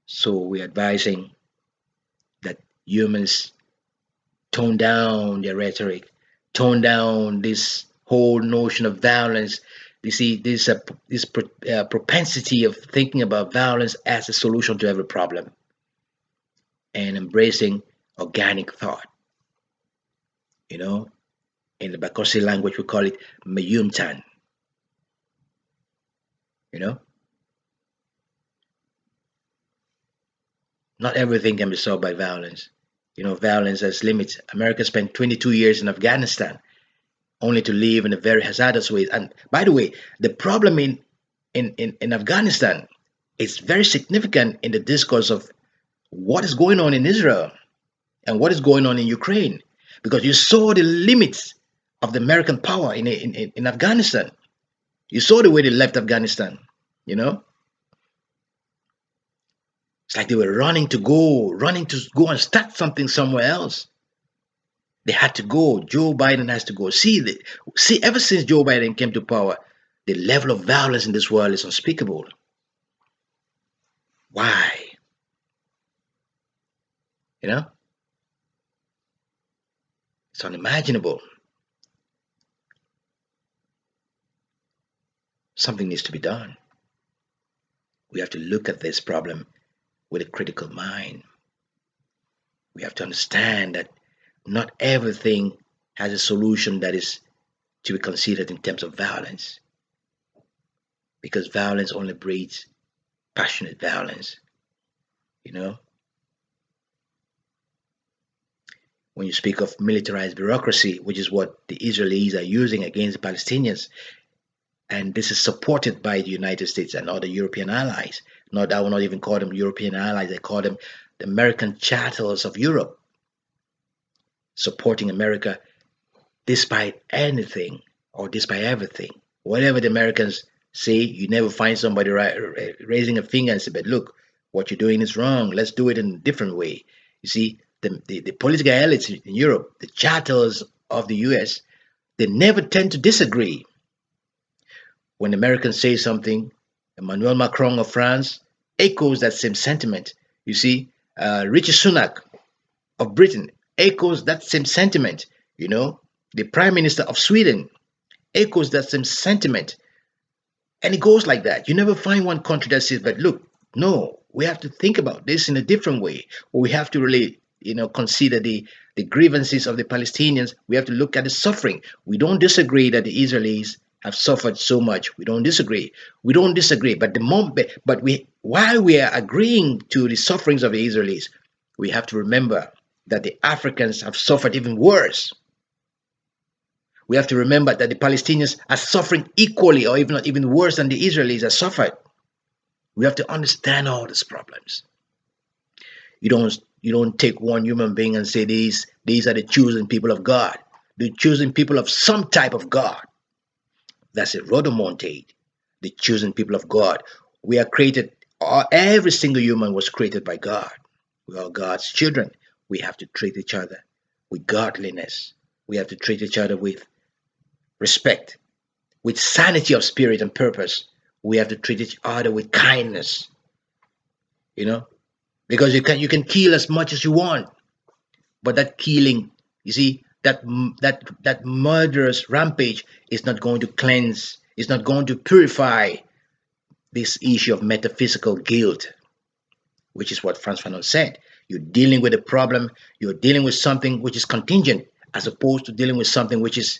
So we're advising that humans tone down their rhetoric, tone down this whole notion of violence. You see, this propensity of thinking about violence as a solution to every problem, and embracing organic thought. You know, in the Bakosi language, we call it mayumtan. You know, not everything can be solved by violence. Violence has limits. America spent 22 years in Afghanistan only to leave in a very hazardous way. And by the way, the problem in Afghanistan is very significant in the discourse of what is going on in Israel and what is going on in Ukraine, because you saw the limits of the American power in Afghanistan. You saw the way they left Afghanistan. You know, it's like they were running to go and start something somewhere else. They had to go. Joe Biden has to go. See, ever since Joe Biden came to power, the level of violence in this world is unspeakable. Why? You know, it's unimaginable. Something needs to be done. We have to look at this problem with a critical mind. We have to understand that not everything has a solution that is to be considered in terms of violence, because violence only breeds passionate violence. You know, when you speak of militarized bureaucracy, which is what the Israelis are using against the Palestinians, and this is supported by the United States and other European allies. I will not even call them European allies, I call them the American chattels of Europe, supporting America despite anything or despite everything. Whatever the Americans say, you never find somebody raising a finger and say, but look, what you're doing is wrong. Let's do it in a different way. You see, the political elites in Europe, the chattels of the US, they never tend to disagree. When Americans say something, Emmanuel Macron of France echoes that same sentiment. You see, Richie Sunak of Britain echoes that same sentiment. The Prime Minister of Sweden echoes that same sentiment. And it goes like that. You never find one country that says, but look, no, we have to think about this in a different way. Or we have to really, consider the grievances of the Palestinians. We have to look at the suffering. We don't disagree that the Israelis have suffered so much. We don't disagree. We don't disagree. But the moment, but we, while we are agreeing to the sufferings of the Israelis, we have to remember that the Africans have suffered even worse. We have to remember that the Palestinians are suffering equally, or even not even worse than the Israelis have suffered. We have to understand all these problems. You don't take one human being and say these are the chosen people of God, the chosen people of some type of God. That's a rodomontade, the chosen people of God. We are created. Every single human was created by God. We are God's children. We have to treat each other with godliness. We have to treat each other with respect, with sanity of spirit and purpose. We have to treat each other with kindness. You know, because you can kill as much as you want, but that killing, you see, that murderous rampage is not going to cleanse, is not going to purify this issue of metaphysical guilt, which is what Frantz Fanon said. You're dealing with a problem, you're dealing with something which is contingent, as opposed to dealing with something which is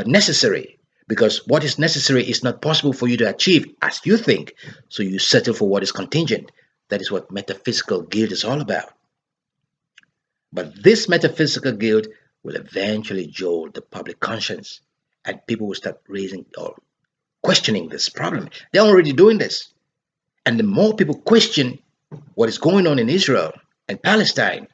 necessary. Because what is necessary is not possible for you to achieve as you think, so you settle for what is contingent. That is what metaphysical guilt is all about. But this metaphysical guilt will eventually jolt the public conscience, and people will start raising or questioning this problem. They're already doing this. And the more people question what is going on in Israel and Palestine,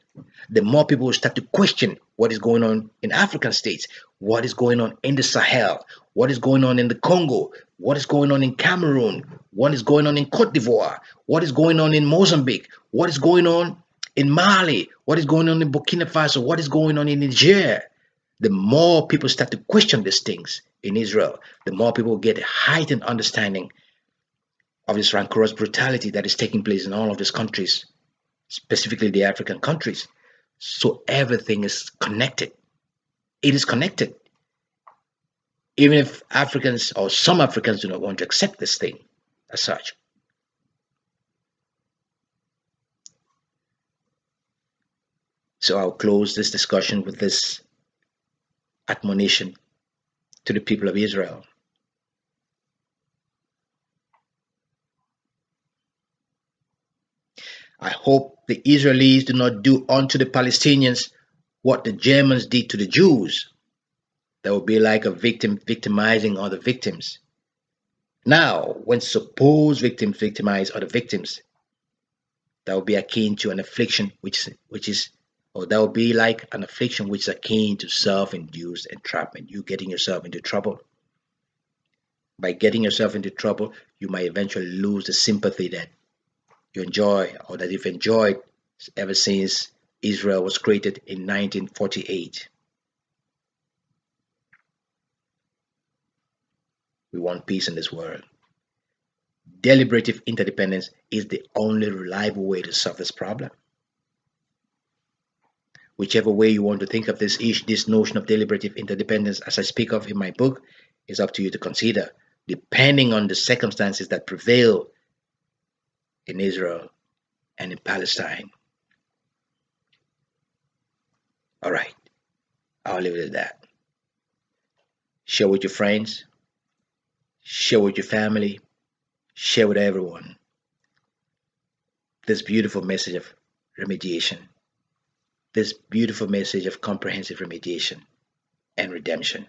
the more people will start to question what is going on in African states, what is going on in the Sahel, what is going on in the Congo, what is going on in Cameroon, what is going on in Cote d'Ivoire, what is going on in Mozambique, what is going on in Mali, what is going on in Burkina Faso, what is going on in Niger. The more people start to question these things in Israel, the more people get a heightened understanding of this rancorous brutality that is taking place in all of these countries, specifically the African countries. So everything is connected. It is connected. Even if Africans or some Africans do not want to accept this thing as such. So I'll close this discussion with this admonition to the people of Israel. I hope the Israelis do not do unto the Palestinians what the Germans did to the Jews. That would be like a victim victimizing other victims. Now, when supposed victims victimize other victims, that would be akin to an affliction which is or that would be like an affliction which is akin to self-induced entrapment. You getting yourself into trouble. By getting yourself into trouble, you might eventually lose the sympathy that you enjoy or that you've enjoyed ever since Israel was created in 1948. We want peace in this world. Deliberative interdependence is the only reliable way to solve this problem. Whichever way you want to think of this notion of deliberative interdependence, as I speak of in my book, is up to you to consider, depending on the circumstances that prevail in Israel and in Palestine. All right, I'll leave it at that. Share with your friends, share with your family, share with everyone this beautiful message of remediation, this beautiful message of comprehensive remediation and redemption.